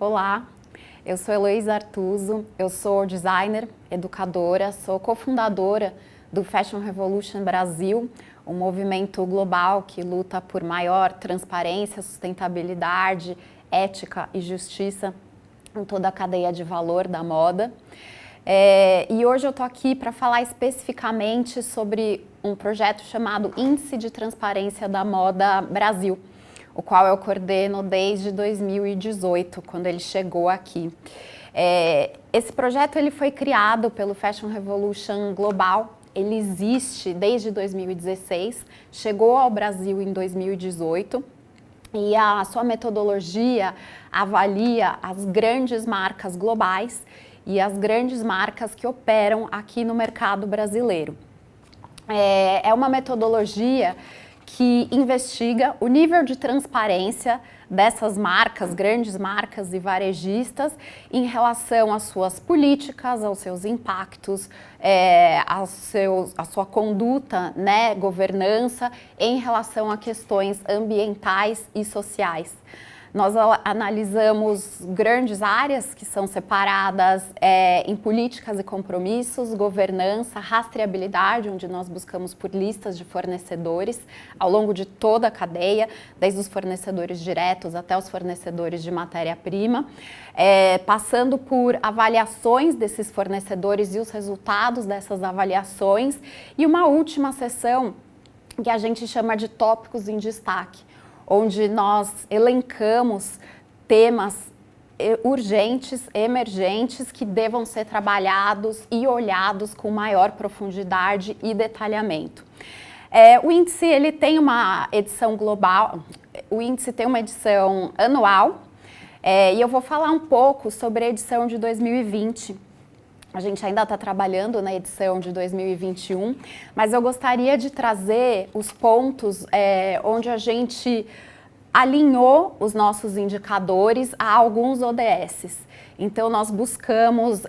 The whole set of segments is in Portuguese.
Olá, eu sou Heloísa Artuso, eu sou designer, educadora, sou cofundadora do Fashion Revolution Brasil, um movimento global que luta por maior transparência, sustentabilidade, ética e justiça em toda a cadeia de valor da moda. E hoje eu estou aqui para falar especificamente sobre um projeto chamado Índice de Transparência da Moda Brasil, o qual eu coordeno desde 2018, quando ele chegou aqui. Esse projeto ele foi criado pelo Fashion Revolution Global, ele existe desde 2016, chegou ao Brasil em 2018 e a sua metodologia avalia as grandes marcas globais e as grandes marcas que operam aqui no mercado brasileiro. É uma metodologia que investiga o nível de transparência dessas marcas, grandes marcas e varejistas, em relação às suas políticas, aos seus impactos, à sua conduta, né, governança, em relação a questões ambientais e sociais. Nós analisamos grandes áreas que são separadas em políticas e compromissos, governança, rastreabilidade, onde nós buscamos por listas de fornecedores ao longo de toda a cadeia, desde os fornecedores diretos até os fornecedores de matéria-prima, passando por avaliações desses fornecedores e os resultados dessas avaliações, e uma última seção que a gente chama de tópicos em destaque, onde nós elencamos temas urgentes, emergentes, que devam ser trabalhados e olhados com maior profundidade e detalhamento. O índice ele tem uma edição global, o índice tem uma edição anual, e eu vou falar um pouco sobre a edição de 2020. A gente ainda está trabalhando na edição de 2021, mas eu gostaria de trazer os pontos onde a gente alinhou os nossos indicadores a alguns ODSs. Então, nós buscamos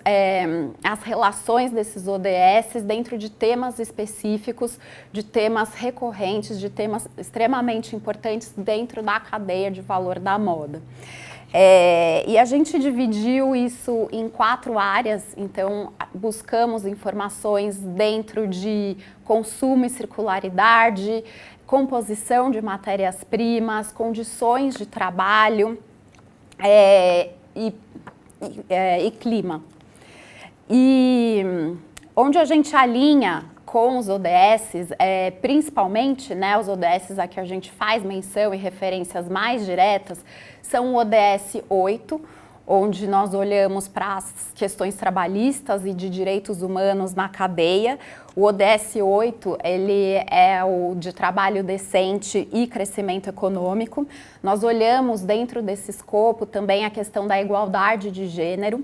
as relações desses ODSs dentro de temas específicos, de temas recorrentes, de temas extremamente importantes dentro da cadeia de valor da moda. E a gente dividiu isso em 4 áreas, então buscamos informações dentro de consumo e circularidade, composição de matérias-primas, condições de trabalho e clima. E onde a gente alinha com os ODSs, principalmente, né, os ODSs a que a gente faz menção e referências mais diretas, são o ODS 8, onde nós olhamos para as questões trabalhistas e de direitos humanos na cadeia. O ODS 8, ele é o de trabalho decente e crescimento econômico. Nós olhamos dentro desse escopo também a questão da igualdade de gênero,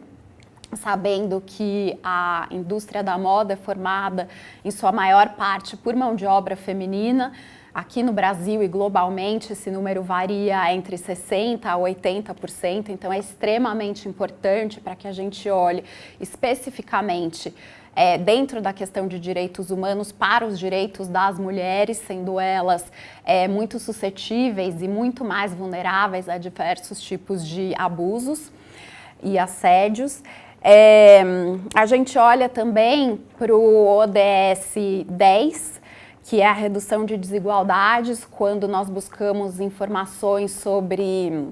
sabendo que a indústria da moda é formada, em sua maior parte, por mão de obra feminina. Aqui no Brasil e globalmente, esse número varia entre 60% a 80%, então é extremamente importante para que a gente olhe especificamente dentro da questão de direitos humanos para os direitos das mulheres, sendo elas muito suscetíveis e muito mais vulneráveis a diversos tipos de abusos e assédios. A gente olha também para o ODS 10, que é a redução de desigualdades, quando nós buscamos informações sobre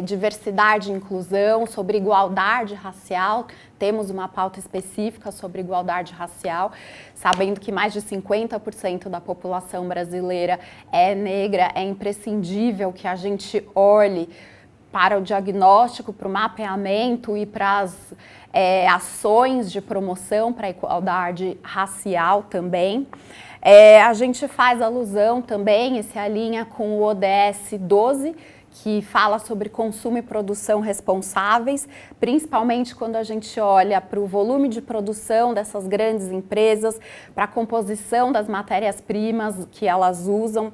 diversidade e inclusão, sobre igualdade racial. Temos uma pauta específica sobre igualdade racial, sabendo que mais de 50% da população brasileira é negra. É imprescindível que a gente olhe para o diagnóstico, para o mapeamento e para as ações de promoção para a igualdade racial também. A gente faz alusão também, se alinha com o ODS 12, que fala sobre consumo e produção responsáveis, principalmente quando a gente olha para o volume de produção dessas grandes empresas, para a composição das matérias-primas que elas usam,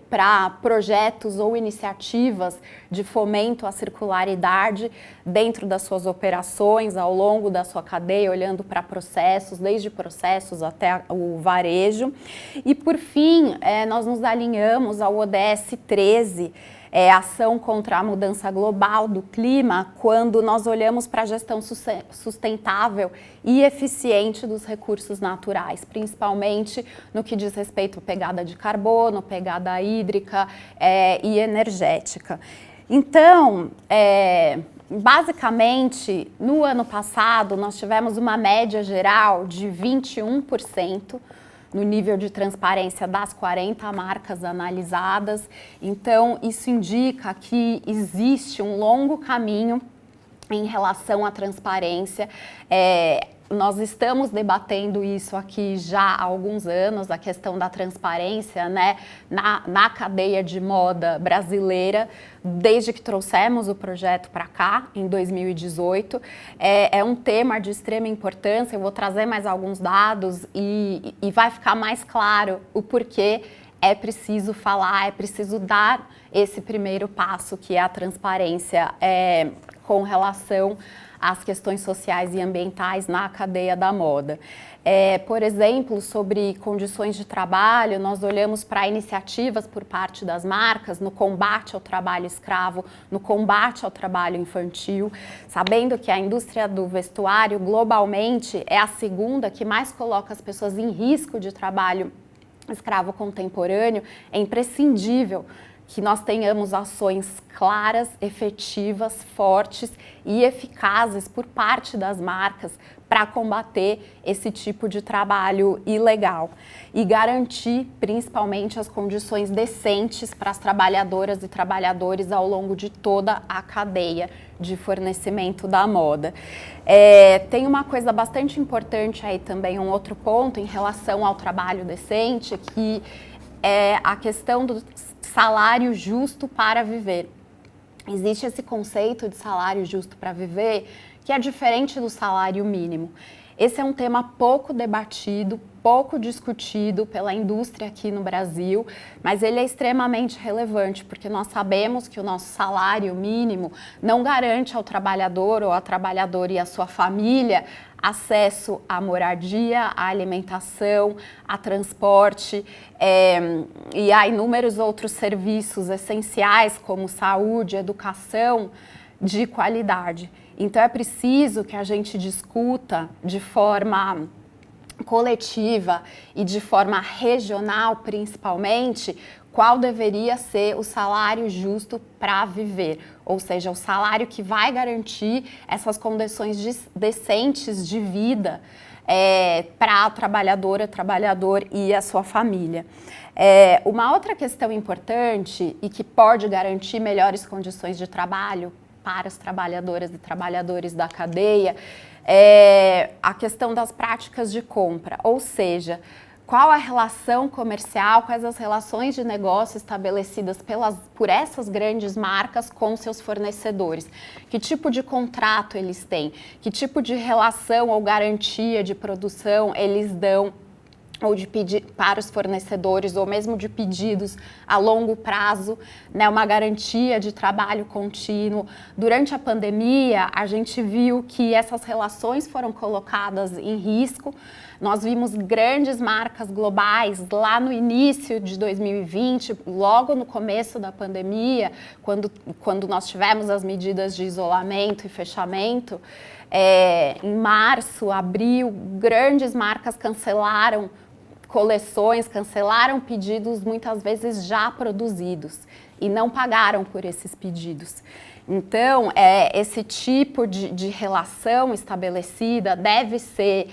para projetos ou iniciativas de fomento à circularidade dentro das suas operações, ao longo da sua cadeia, olhando para processos, desde processos até o varejo. E, por fim, nós nos alinhamos ao ODS 13, ação contra a mudança global do clima, quando nós olhamos para a gestão sustentável e eficiente dos recursos naturais, principalmente no que diz respeito à pegada de carbono, pegada hídrica e energética. Então, basicamente, no ano passado, nós tivemos uma média geral de 21% no nível de transparência das 40 marcas analisadas. Então, isso indica que existe um longo caminho em relação à transparência. Nós estamos debatendo isso aqui já há alguns anos, a questão da transparência, né, na cadeia de moda brasileira, desde que trouxemos o projeto para cá, em 2018. É um tema de extrema importância, eu vou trazer mais alguns dados e vai ficar mais claro o porquê é preciso falar, é preciso dar esse primeiro passo, que é a transparência com relação às questões sociais e ambientais na cadeia da moda. Por exemplo, sobre condições de trabalho, nós olhamos para iniciativas por parte das marcas no combate ao trabalho escravo, no combate ao trabalho infantil, sabendo que a indústria do vestuário globalmente é a segunda que mais coloca as pessoas em risco de trabalho escravo contemporâneo. É imprescindível que nós tenhamos ações claras, efetivas, fortes e eficazes por parte das marcas para combater esse tipo de trabalho ilegal e garantir principalmente as condições decentes para as trabalhadoras e trabalhadores ao longo de toda a cadeia de fornecimento da moda. Tem uma coisa bastante importante aí também, um outro ponto em relação ao trabalho decente, que é a questão do salário justo para viver. Existe esse conceito de salário justo para viver que é diferente do salário mínimo. Esse é um tema pouco debatido, pouco discutido pela indústria aqui no Brasil, mas ele é extremamente relevante, porque nós sabemos que o nosso salário mínimo não garante ao trabalhador ou à trabalhadora e à sua família acesso à moradia, à alimentação, a transporte e a inúmeros outros serviços essenciais como saúde, educação de qualidade. Então é preciso que a gente discuta de forma coletiva e de forma regional, principalmente, qual deveria ser o salário justo para viver, ou seja, o salário que vai garantir essas condições decentes de vida para a trabalhadora, trabalhador e a sua família. Uma outra questão importante e que pode garantir melhores condições de trabalho para as trabalhadoras e trabalhadores da cadeia é a questão das práticas de compra, ou seja, qual a relação comercial, quais as relações de negócio estabelecidas por essas grandes marcas com seus fornecedores, que tipo de contrato eles têm, que tipo de relação ou garantia de produção eles dão ou de pedir para os fornecedores, ou mesmo de pedidos a longo prazo, né, uma garantia de trabalho contínuo. Durante a pandemia, a gente viu que essas relações foram colocadas em risco. Nós vimos grandes marcas globais lá no início de 2020, logo no começo da pandemia, quando nós tivemos as medidas de isolamento e fechamento. Em março, abril, grandes marcas cancelaram coleções, cancelaram pedidos muitas vezes já produzidos e não pagaram por esses pedidos. Então, esse tipo de relação estabelecida deve ser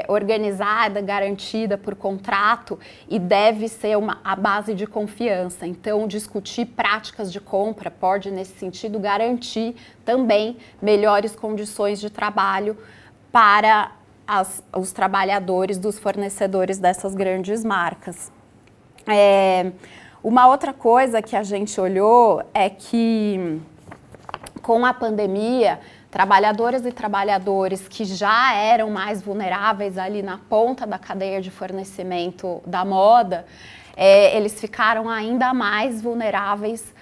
organizada, garantida por contrato e deve ser a base de confiança. Então, discutir práticas de compra pode, nesse sentido, garantir também melhores condições de trabalho para os trabalhadores dos fornecedores dessas grandes marcas. Uma outra coisa que a gente olhou é que, com a pandemia, trabalhadoras e trabalhadores que já eram mais vulneráveis ali na ponta da cadeia de fornecimento da moda, eles ficaram ainda mais vulneráveis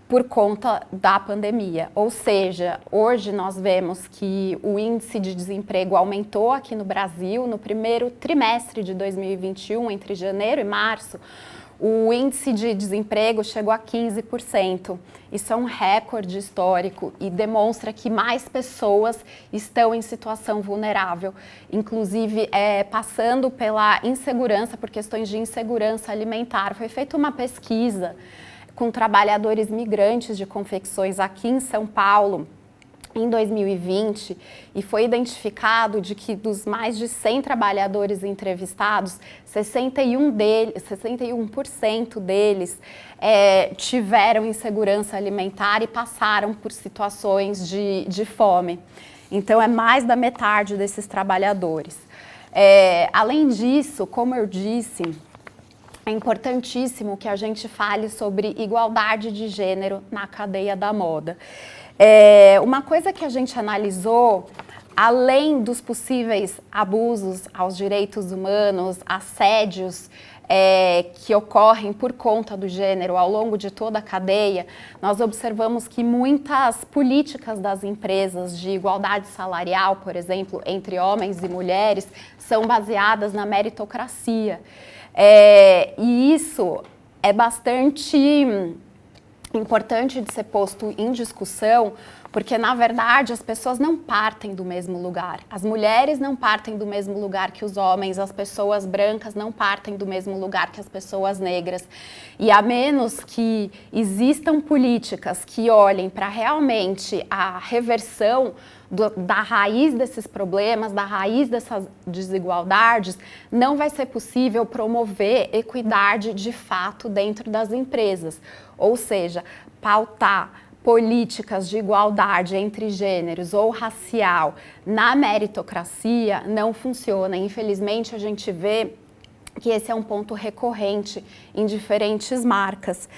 por conta da pandemia. Ou seja, hoje nós vemos que o índice de desemprego aumentou aqui no Brasil. No primeiro trimestre de 2021, entre janeiro e março, o índice de desemprego chegou a 15%. Isso é um recorde histórico e demonstra que mais pessoas estão em situação vulnerável, inclusive passando pela insegurança, por questões de insegurança alimentar. Foi feita uma pesquisa com trabalhadores migrantes de confecções aqui em São Paulo, em 2020, e foi identificado de que dos mais de 100 trabalhadores entrevistados, 61% deles tiveram insegurança alimentar e passaram por situações de fome. Então, é mais da metade desses trabalhadores. Além disso, como eu disse, é importantíssimo que a gente fale sobre igualdade de gênero na cadeia da moda. Uma coisa que a gente analisou, além dos possíveis abusos aos direitos humanos, assédios que ocorrem por conta do gênero ao longo de toda a cadeia, nós observamos que muitas políticas das empresas de igualdade salarial, por exemplo, entre homens e mulheres, são baseadas na meritocracia. E isso é bastante importante de ser posto em discussão, porque, na verdade, as pessoas não partem do mesmo lugar. As mulheres não partem do mesmo lugar que os homens, as pessoas brancas não partem do mesmo lugar que as pessoas negras. E a menos que existam políticas que olhem para realmente a reversão da raiz desses problemas, da raiz dessas desigualdades, não vai ser possível promover equidade de fato dentro das empresas. Ou seja, pautar políticas de igualdade entre gêneros ou racial na meritocracia não funciona. Infelizmente, a gente vê que esse é um ponto recorrente em diferentes marcas.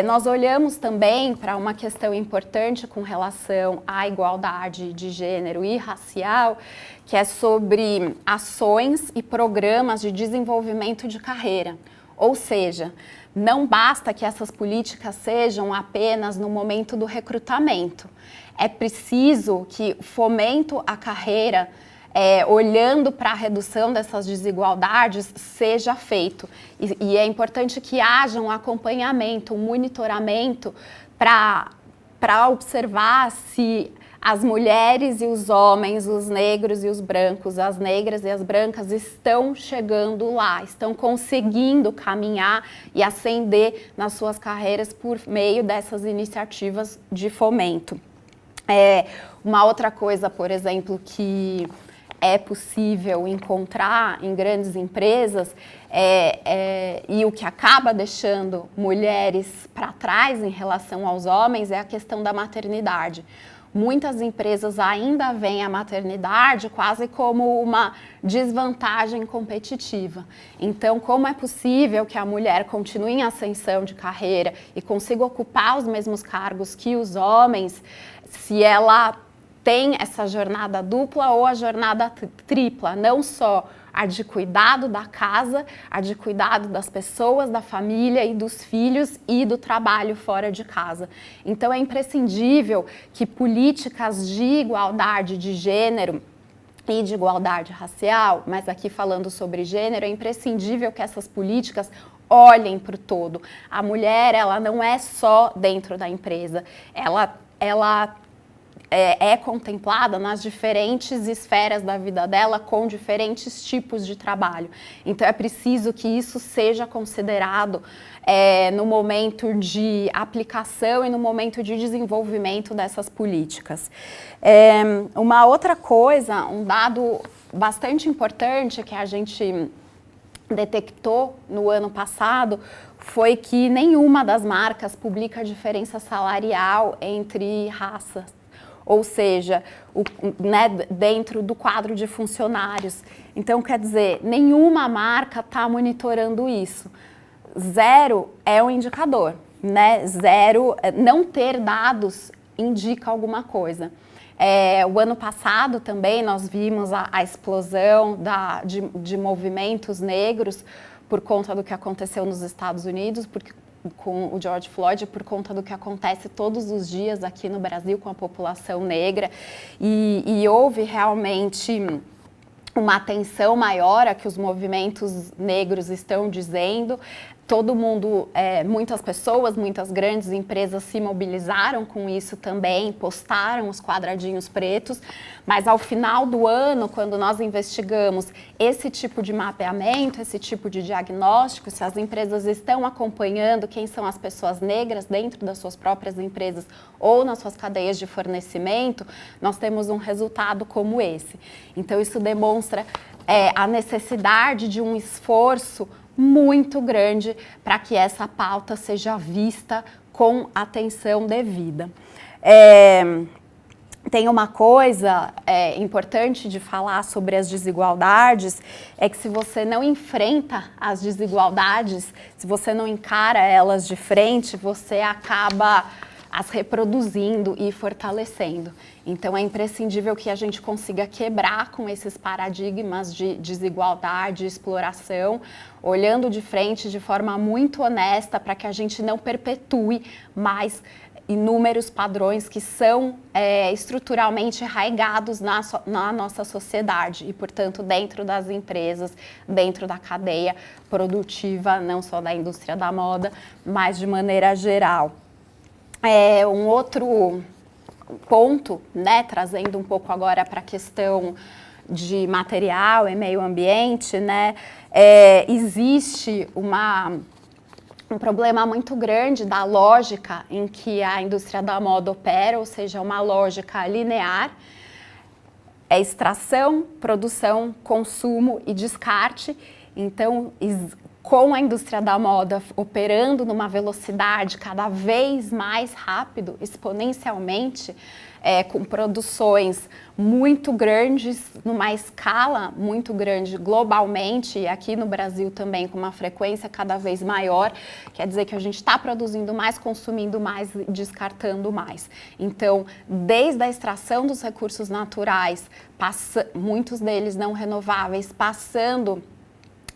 Nós olhamos também para uma questão importante com relação à igualdade de gênero e racial, que é sobre ações e programas de desenvolvimento de carreira. Ou seja, não basta que essas políticas sejam apenas no momento do recrutamento. É preciso que o fomento à carreira, olhando para a redução dessas desigualdades, seja feito. E é importante que haja um acompanhamento, um monitoramento para observar se as mulheres e os homens, os negros e os brancos, as negras e as brancas estão chegando lá, estão conseguindo caminhar e ascender nas suas carreiras por meio dessas iniciativas de fomento. Uma outra coisa, por exemplo, que é possível encontrar em grandes empresas e o que acaba deixando mulheres para trás em relação aos homens é a questão da maternidade. Muitas empresas ainda veem a maternidade quase como uma desvantagem competitiva. Então, como é possível que a mulher continue em ascensão de carreira e consiga ocupar os mesmos cargos que os homens, se ela tem essa jornada dupla ou a jornada tripla, não só a de cuidado da casa, a de cuidado das pessoas, da família e dos filhos e do trabalho fora de casa. Então é imprescindível que políticas de igualdade de gênero e de igualdade racial, mas aqui falando sobre gênero, é imprescindível que essas políticas olhem para o todo. A mulher, ela não é só dentro da empresa, ela é contemplada nas diferentes esferas da vida dela com diferentes tipos de trabalho. Então é preciso que isso seja considerado no momento de aplicação e no momento de desenvolvimento dessas políticas. Uma outra coisa, um dado bastante importante que a gente detectou no ano passado foi que nenhuma das marcas publica diferença salarial entre raças. Ou seja, dentro do quadro de funcionários. Então, quer dizer, nenhuma marca está monitorando isso. Zero é um indicador, né? Zero, não ter dados indica alguma coisa. O ano passado também nós vimos a explosão de movimentos negros por conta do que aconteceu nos Estados Unidos, com o George Floyd, por conta do que acontece todos os dias aqui no Brasil com a população negra, e houve realmente uma atenção maior a que os movimentos negros estão dizendo. Todo mundo, muitas pessoas, muitas grandes empresas se mobilizaram com isso também, postaram os quadradinhos pretos, mas ao final do ano, quando nós investigamos esse tipo de mapeamento, esse tipo de diagnóstico, se as empresas estão acompanhando quem são as pessoas negras dentro das suas próprias empresas ou nas suas cadeias de fornecimento, nós temos um resultado como esse. Então isso demonstra a necessidade de um esforço muito grande para que essa pauta seja vista com atenção devida. Tem uma coisa importante de falar sobre as desigualdades, é que se você não enfrenta as desigualdades, se você não encara elas de frente, você acaba as reproduzindo e fortalecendo. Então é imprescindível que a gente consiga quebrar com esses paradigmas de desigualdade, exploração, olhando de frente de forma muito honesta para que a gente não perpetue mais inúmeros padrões que são estruturalmente arraigados na nossa sociedade e, portanto, dentro das empresas, dentro da cadeia produtiva, não só da indústria da moda, mas de maneira geral. Um outro ponto, né, trazendo um pouco agora para a questão de material e meio ambiente, né, existe um problema muito grande da lógica em que a indústria da moda opera, ou seja, uma lógica linear, extração, produção, consumo e descarte. Então, com a indústria da moda operando numa velocidade cada vez mais rápido, exponencialmente, com produções muito grandes, numa escala muito grande globalmente, e aqui no Brasil também com uma frequência cada vez maior, quer dizer que a gente está produzindo mais, consumindo mais e descartando mais. Então, desde a extração dos recursos naturais, muitos deles não renováveis, passando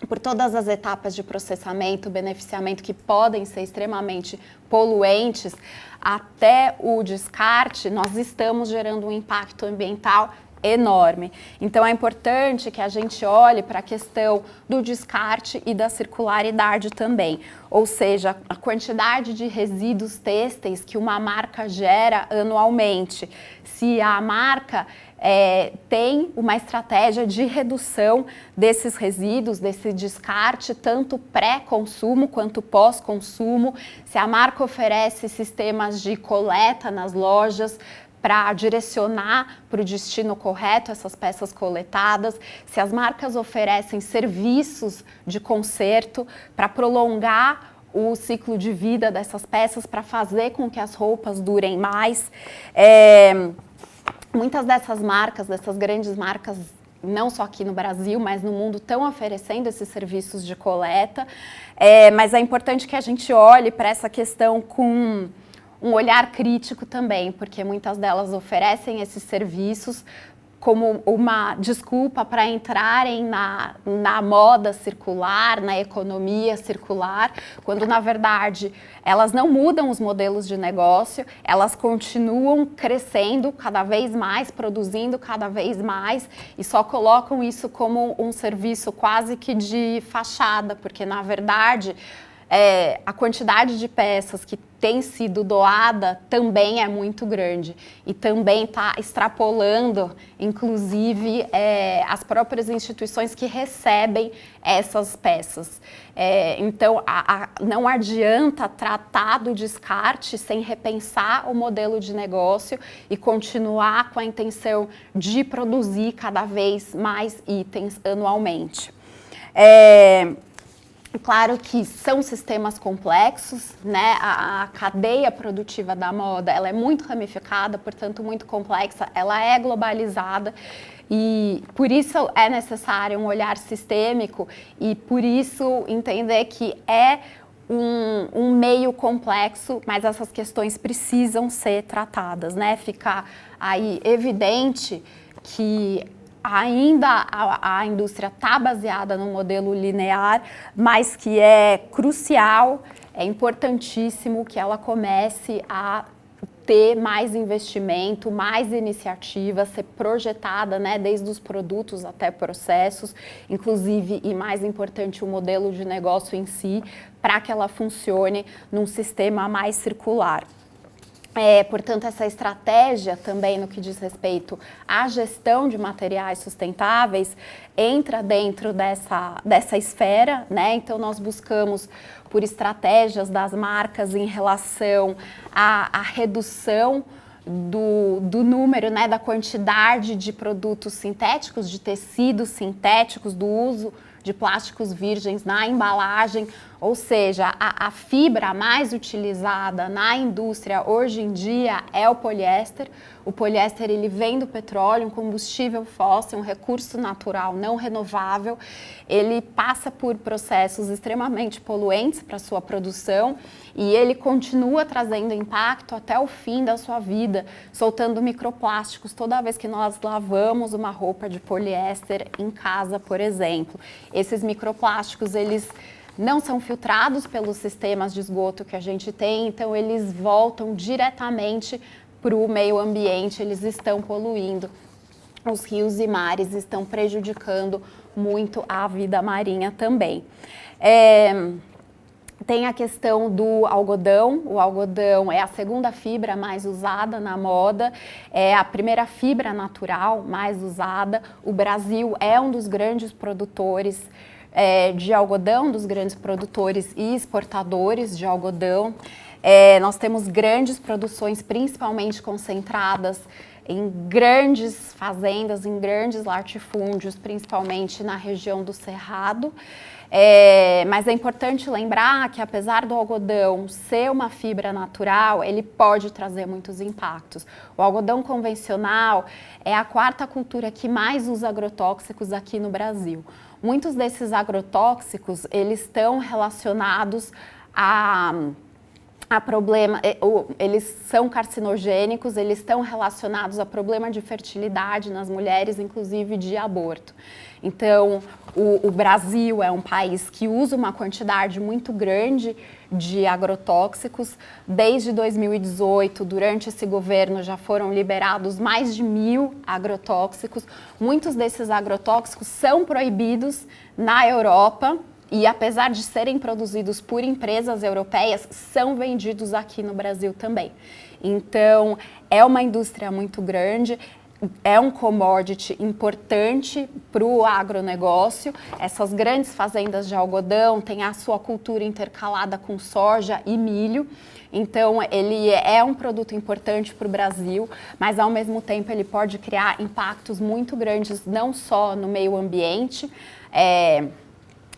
por todas as etapas de processamento, beneficiamento que podem ser extremamente poluentes, até o descarte, nós estamos gerando um impacto ambiental enorme. Então é importante que a gente olhe para a questão do descarte e da circularidade também, ou seja, a quantidade de resíduos têxteis que uma marca gera anualmente. Se a marca tem uma estratégia de redução desses resíduos, desse descarte, tanto pré-consumo quanto pós-consumo, se a marca oferece sistemas de coleta nas lojas para direcionar para o destino correto essas peças coletadas, se as marcas oferecem serviços de conserto para prolongar o ciclo de vida dessas peças, para fazer com que as roupas durem mais. Muitas dessas marcas, dessas grandes marcas, não só aqui no Brasil, mas no mundo, estão oferecendo esses serviços de coleta, mas é importante que a gente olhe para essa questão com um olhar crítico também, porque muitas delas oferecem esses serviços como uma desculpa para entrarem na moda circular, na economia circular, quando na verdade elas não mudam os modelos de negócio, elas continuam crescendo cada vez mais, produzindo cada vez mais e só colocam isso como um serviço quase que de fachada, porque na verdade a quantidade de peças que tem sido doada também é muito grande e também está extrapolando, inclusive, as próprias instituições que recebem essas peças. Então, não adianta tratar do descarte sem repensar o modelo de negócio e continuar com a intenção de produzir cada vez mais itens anualmente. Claro que são sistemas complexos, né? A cadeia produtiva da moda, ela é muito ramificada, portanto muito complexa, ela é globalizada e por isso é necessário um olhar sistêmico e por isso entender que é um meio complexo, mas essas questões precisam ser tratadas, né? Fica aí evidente que ainda a indústria está baseada no modelo linear, mas que é crucial, é importantíssimo que ela comece a ter mais investimento, mais iniciativa, ser projetada, né, desde os produtos até processos, inclusive, e mais importante, o modelo de negócio em si, para que ela funcione num sistema mais circular. Portanto, essa estratégia também no que diz respeito à gestão de materiais sustentáveis entra dentro dessa esfera, né? Então, nós buscamos por estratégias das marcas em relação à redução do número, né, da quantidade de produtos sintéticos, de tecidos sintéticos, do uso de plásticos virgens na embalagem, ou seja, a fibra mais utilizada na indústria hoje em dia é o poliéster. O poliéster, ele vem do petróleo, um combustível fóssil, um recurso natural não renovável. Ele passa por processos extremamente poluentes para sua produção e ele continua trazendo impacto até o fim da sua vida, soltando microplásticos toda vez que nós lavamos uma roupa de poliéster em casa, por exemplo. Esses microplásticos, eles não são filtrados pelos sistemas de esgoto que a gente tem, então eles voltam diretamente para o meio ambiente, eles estão poluindo os rios e mares, estão prejudicando muito a vida marinha também. Tem a questão do algodão. O algodão é a segunda fibra mais usada na moda, é a primeira fibra natural mais usada. O Brasil é um dos grandes produtores de algodão, dos grandes produtores e exportadores de algodão. Nós temos grandes produções, principalmente concentradas em grandes fazendas, em grandes latifúndios, principalmente na região do Cerrado. Mas é importante lembrar que, apesar do algodão ser uma fibra natural, ele pode trazer muitos impactos. O algodão convencional é a quarta cultura que mais usa agrotóxicos aqui no Brasil. Muitos desses agrotóxicos, eles estão relacionados a problema, eles são carcinogênicos, eles estão relacionados a problema de fertilidade nas mulheres, inclusive de aborto. Então, o Brasil é um país que usa uma quantidade muito grande de agrotóxicos. Desde 2018, durante esse governo, já foram liberados mais de 1.000 agrotóxicos. Muitos desses agrotóxicos são proibidos na Europa, e apesar de serem produzidos por empresas europeias, são vendidos aqui no Brasil também. Então, é uma indústria muito grande, é um commodity importante para o agronegócio. Essas grandes fazendas de algodão têm a sua cultura intercalada com soja e milho. Então, ele é um produto importante para o Brasil, mas ao mesmo tempo ele pode criar impactos muito grandes, não só no meio ambiente,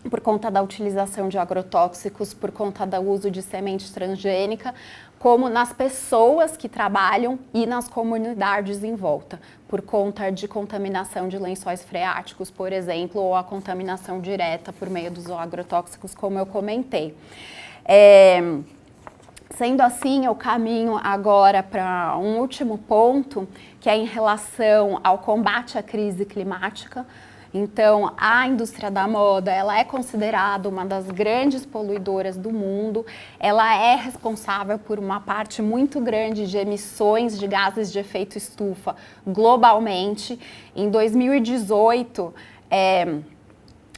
por conta da utilização de agrotóxicos, por conta do uso de semente transgênica, como nas pessoas que trabalham e nas comunidades em volta, por conta de contaminação de lençóis freáticos, por exemplo, ou a contaminação direta por meio dos agrotóxicos, como eu comentei. Sendo assim, eu caminho agora para um último ponto, que é em relação ao combate à crise climática. Então, a indústria da moda, ela é considerada uma das grandes poluidoras do mundo. Ela é responsável por uma parte muito grande de emissões de gases de efeito estufa globalmente. Em 2018,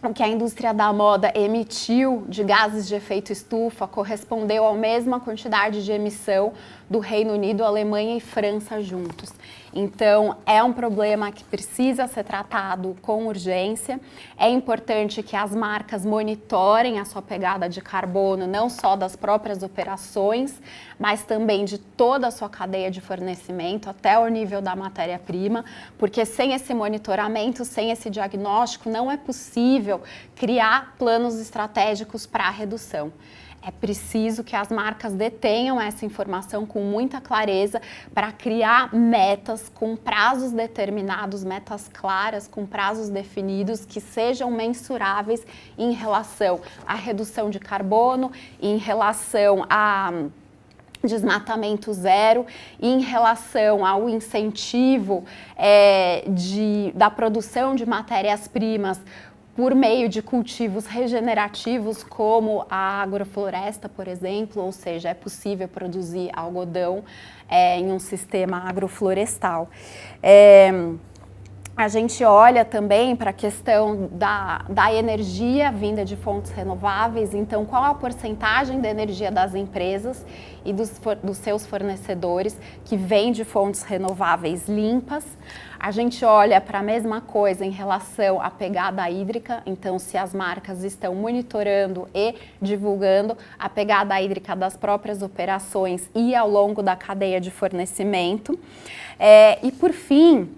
o que a indústria da moda emitiu de gases de efeito estufa correspondeu à mesma quantidade de emissão do Reino Unido, Alemanha e França juntos. Então, é um problema que precisa ser tratado com urgência. É importante que as marcas monitorem a sua pegada de carbono, não só das próprias operações, mas também de toda a sua cadeia de fornecimento, até o nível da matéria-prima, porque sem esse monitoramento, sem esse diagnóstico, não é possível criar planos estratégicos para a redução. É preciso que as marcas detenham essa informação com muita clareza para criar metas com prazos determinados, metas claras, com prazos definidos que sejam mensuráveis em relação à redução de carbono, em relação a desmatamento zero, em relação ao incentivo da produção de matérias-primas por meio de cultivos regenerativos, como a agrofloresta, por exemplo, ou seja, é possível produzir algodão em um sistema agroflorestal. A gente olha também para a questão da energia vinda de fontes renováveis, então qual a porcentagem da energia das empresas e dos seus fornecedores que vem de fontes renováveis limpas. A gente olha para a mesma coisa em relação à pegada hídrica, então se as marcas estão monitorando e divulgando a pegada hídrica das próprias operações e ao longo da cadeia de fornecimento. E por fim,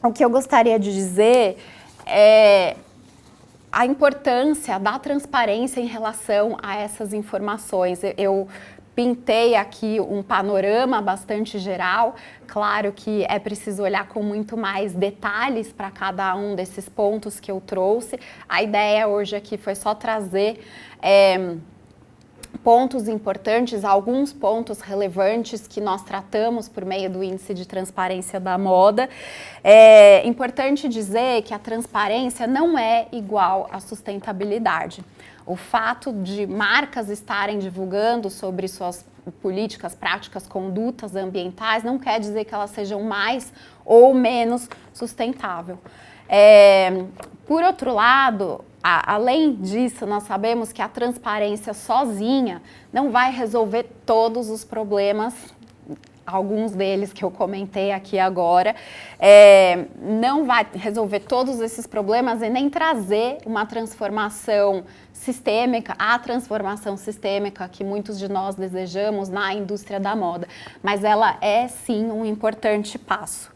o que eu gostaria de dizer é a importância da transparência em relação a essas informações. Eu pintei aqui um panorama bastante geral, claro que é preciso olhar com muito mais detalhes para cada um desses pontos que eu trouxe. A ideia hoje aqui foi só trazer pontos importantes, alguns pontos relevantes que nós tratamos por meio do Índice de Transparência da Moda. É importante dizer que a transparência não é igual à sustentabilidade. O fato de marcas estarem divulgando sobre suas políticas, práticas, condutas ambientais não quer dizer que elas sejam mais ou menos sustentáveis. Por outro lado, além disso, nós sabemos que a transparência sozinha não vai resolver todos os problemas, alguns deles que eu comentei aqui agora, não vai resolver todos esses problemas e nem trazer uma transformação sistêmica, a transformação sistêmica que muitos de nós desejamos na indústria da moda, mas ela é sim um importante passo.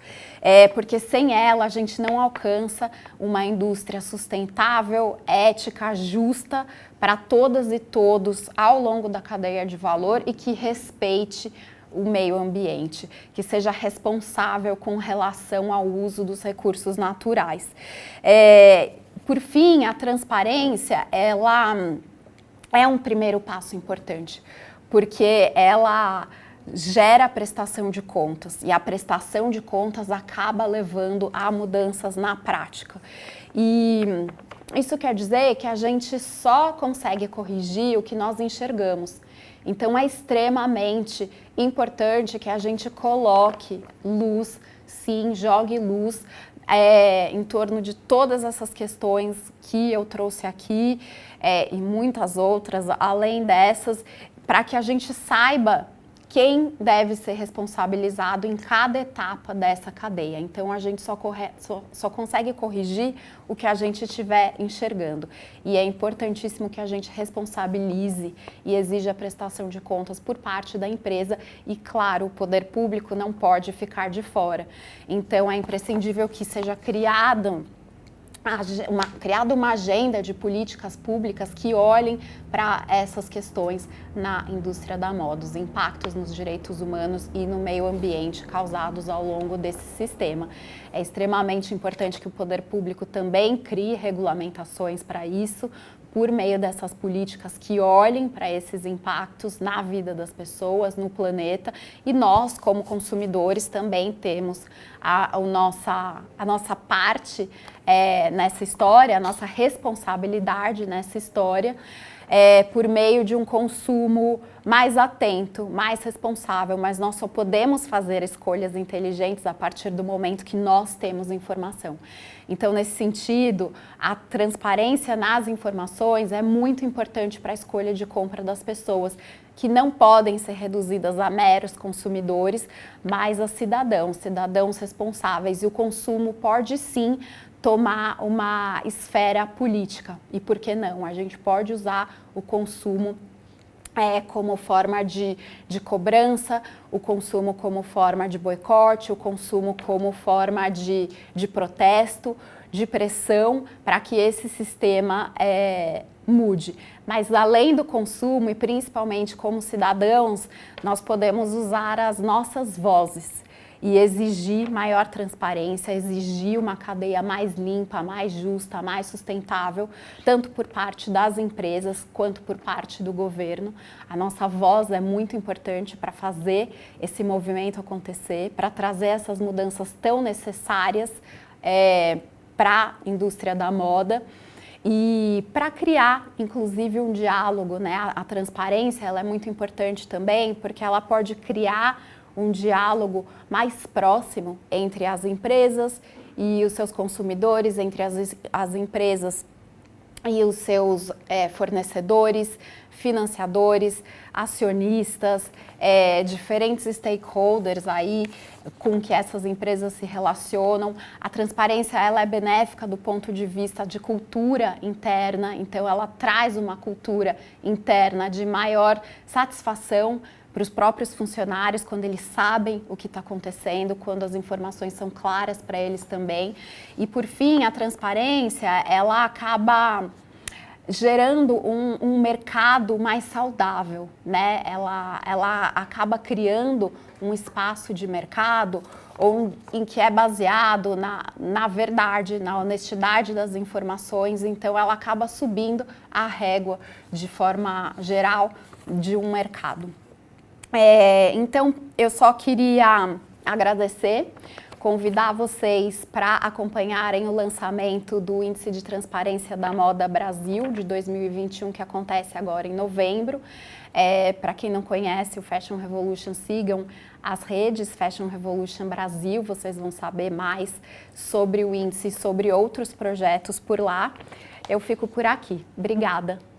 Porque sem ela a gente não alcança uma indústria sustentável, ética, justa para todas e todos ao longo da cadeia de valor e que respeite o meio ambiente, que seja responsável com relação ao uso dos recursos naturais. Por fim, a transparência, ela é um primeiro passo importante, porque ela gera a prestação de contas e a prestação de contas acaba levando a mudanças na prática. E isso quer dizer que a gente só consegue corrigir o que nós enxergamos. Então é extremamente importante que a gente coloque luz, sim, jogue luz em torno de todas essas questões que eu trouxe aqui e muitas outras além dessas, para que a gente saiba quem deve ser responsabilizado em cada etapa dessa cadeia. Então, a gente só consegue corrigir o que a gente estiver enxergando. E é importantíssimo que a gente responsabilize e exija a prestação de contas por parte da empresa. E, claro, o poder público não pode ficar de fora. Então, é imprescindível que seja criada uma agenda de políticas públicas que olhem para essas questões na indústria da moda, os impactos nos direitos humanos e no meio ambiente causados ao longo desse sistema. É extremamente importante que o poder público também crie regulamentações para isso, por meio dessas políticas que olhem para esses impactos na vida das pessoas, no planeta, e nós, como consumidores, também temos a nossa parte nessa história, a nossa responsabilidade nessa história, por meio de um consumo mais atento, mais responsável, mas nós só podemos fazer escolhas inteligentes a partir do momento que nós temos informação. Então, nesse sentido, a transparência nas informações é muito importante para a escolha de compra das pessoas, que não podem ser reduzidas a meros consumidores, mas a cidadãos responsáveis. E o consumo pode sim tomar uma esfera política. E por que não? A gente pode usar o consumo como forma de cobrança, o consumo como forma de boicote, o consumo como forma de protesto, de pressão, para que esse sistema mude. Mas além do consumo e principalmente como cidadãos, nós podemos usar as nossas vozes e exigir maior transparência, exigir uma cadeia mais limpa, mais justa, mais sustentável, tanto por parte das empresas quanto por parte do governo. A nossa voz é muito importante para fazer esse movimento acontecer, para trazer essas mudanças tão necessárias para a indústria da moda. E para criar, inclusive, um diálogo, né? A transparência, ela é muito importante também, porque ela pode criar um diálogo mais próximo entre as empresas e os seus consumidores, entre as empresas e os seus fornecedores, financiadores, acionistas, diferentes stakeholders aí com que essas empresas se relacionam. A transparência, ela é benéfica do ponto de vista de cultura interna, então ela traz uma cultura interna de maior satisfação para os próprios funcionários, quando eles sabem o que está acontecendo, quando as informações são claras para eles também. E, por fim, a transparência, ela acaba gerando um mercado mais saudável, né? Ela acaba criando um espaço de mercado em que é baseado na verdade, na honestidade das informações, então ela acaba subindo a régua de forma geral de um mercado. Então, eu só queria agradecer, convidar vocês para acompanharem o lançamento do Índice de Transparência da Moda Brasil de 2021, que acontece agora em novembro. Para quem não conhece o Fashion Revolution, sigam as redes Fashion Revolution Brasil, vocês vão saber mais sobre o índice e sobre outros projetos por lá. Eu fico por aqui. Obrigada!